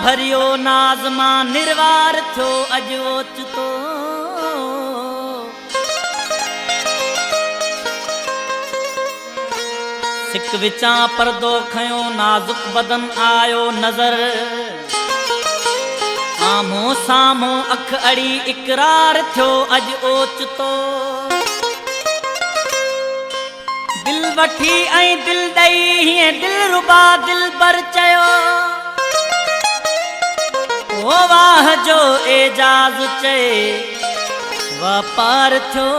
भरियो नाज़ मां निर्वार थियो अॼु ओचितो। सिक विचां परदो खयो नाज़ुक बदन आयो नज़र। आम्हूं साम्हूं अख अड़ी इकरार थियो अॼु ओचितो। दिल वठी ऐं दिल ॾई हीअं दिल रुबा दिल बर चयो। ओ वाह जो एजाज़ चए वापार थियो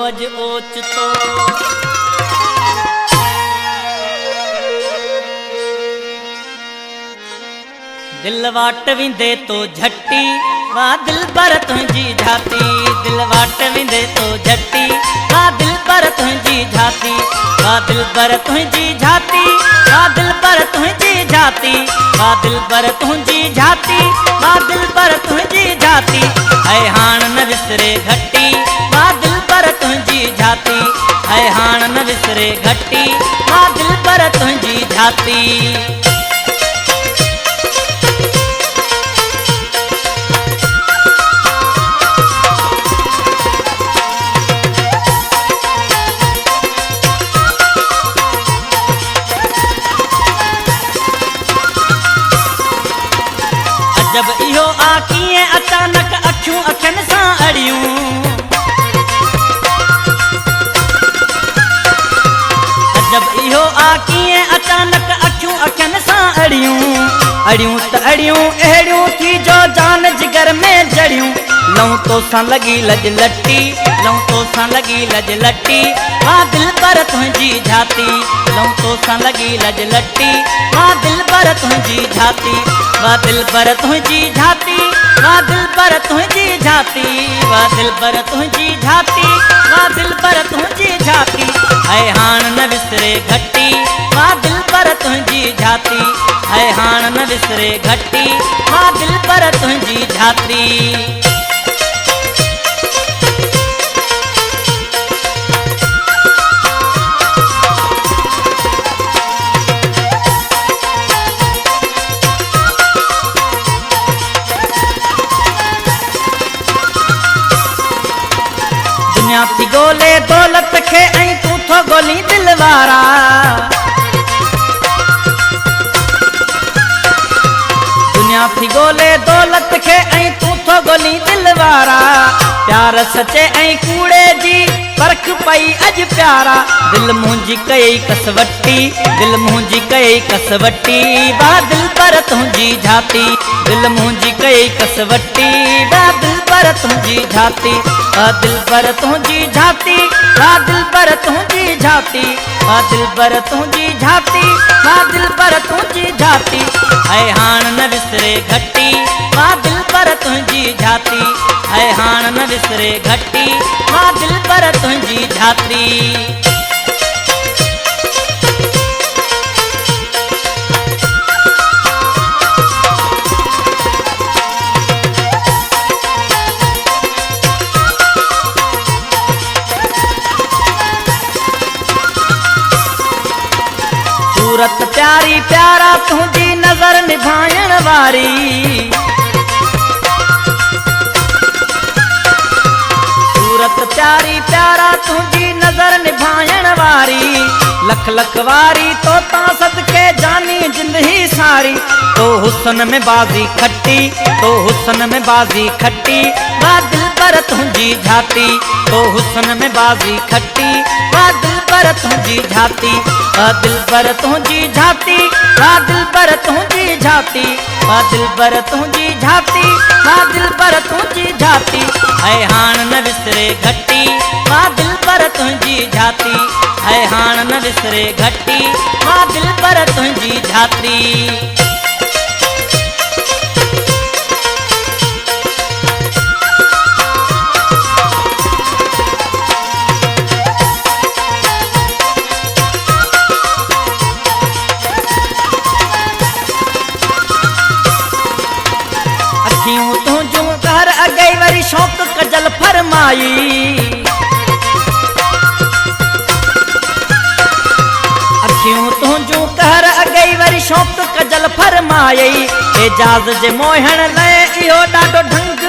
अॼु ओचितो। दिल वाट विंदे तो झट्टी वाह दिल पर तुझी झाती। दिल वाट विंदे तो झट्टी वाह दिल पर तुझी झाती। वाह दिल पर तुझी झाती वाह दिल पर तुझी झाती। वाह दिल पर तुझी झाती वाह दिल पर तुझी झाती। है हाण न विसरे घटी वाह दिल पर तुझी झाती। है हाण न विसरे घटी वाह दिल पर तुझी झाती। जब इहो आकीअं अचानक अखियूं अखियुनि सां अड़ियूं। जब इहो आकीअं अचानक अखियूं अखियुनि सां अड़ियूं। अड़ियूं त अड़ियूं अहिड़ियूं थी जो जान जिगर में जड़ियूं। लऊं तो सां लगी लज लटी लऊं तो सां लगी लज लटी। वाह दिल पर तुझी झाती लऊं तो सां लगी लज लटी। वाह दिल पर तुझी झाती वाह दिल पर तुझी झाती। वाह दिल पर तुझी झाती वाह दिल पर तुझी झाती। वाह दिल पर तुझी झाती। है हाण न विसरे घटी वाह दिल पर तुझी झाती। है हाण न विसरे घटी वाह दिल पर तुझी झाती। दुनिया थी गोले दौलत खे ऐं तूं थो गोली दिल वारा। दुनिया थी गोले दौलत खे ऐं तूं थो गोली दिल वारा। प्यार सचे ऐं कूड़े जी परख पई अॼु प्यारा। दिल मुंहिंजी कई कसवटी दिल मुंहिंजी कई कसवटी। वाह दिल पर तुझी झाती दिल मुंहिंजी कई कसवटी। वाह दिल पर तुझी झाती वाह दिल पर तुझी झाती। वाह दिल पर तुझी झाती वाह दिल पर तुझी झाती। वाह दिल पर तुझी झाती। है हाण न विसरे घटी वाह दिल पर तुझी झाती। है हाण न विसरे घटी वाह दिल पर तुझी झाती। सूरत प्यारी प्यारा तुझी नजर निभाइण वारी। सूरत प्यारी प्यारा तुझी नजर निभाइण वारी। लख लख वारी तो ता सदके जानी जिंदगी सारी। तो हुस्न में बाजी खट्टी तो हुस्न में बाजी खट्टी। वाह दिल पर तुझी झाती तो हुस्न में बाजी खट्टी। वाह दिल पर तुझी झाती वाह दिल पर तुझी झाती। वाह दिल पर तुझी झाती वाह दिल पर तुझी झाती। वाह दिल पर तुझी झाती। है हाण न विसरे घटी वाह दिल पर तुझी झाती। है हाण न विसरे घटी वाह दिल पर तुझी झाती। अखियूं तुझूं घर अगई वरी शौक़ कजल फरमाई। अखियूं तुझूं घर अगई वरी शौक़ कजल फरमायई एजाज़ जे मोहण लाइ इहो ॾाढो ढंग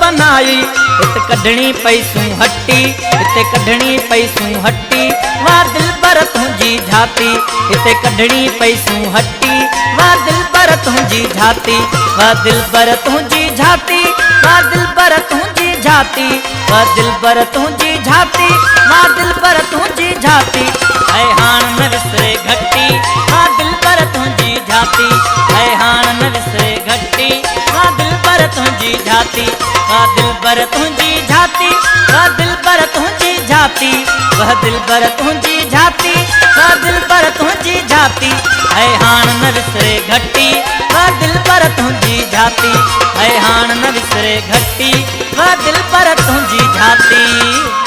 बनाई हिते कढणी पई सूं हट्टी हिते कढणी पई सूं हट्टी वाह दिलबर तुंहिंजी झाती हिते कढणी पई सूं हट्टी वाह दिलबर तुंहिंजी झाती वाह दिलबर तुंहिंजी झाती वाह दिलबर तुंहिंजी झाती वाह दिलबर तुंहिंजी झाती वाह दिलबर तुंहिंजी झाती ऐं हाण न विसरे घटी वाह दिलबर तुंहिंजी झाती ऐं हाण न विसरे घटी वाह दिलबर तुंहिंजी झाती वाह दिलबर तुंहिंजी झाती वाह दिलबर तुंहिंजी झाती वाह दिलबर तुंहिंजी झाती वाह दिलबर तुंहिंजी झाती ऐं हाण न विसरे घटी वाह दिलबर तुंहिंजी झाती ऐं हाण न विसरे घटी वाह दिलबर तुंहिंजी झाती।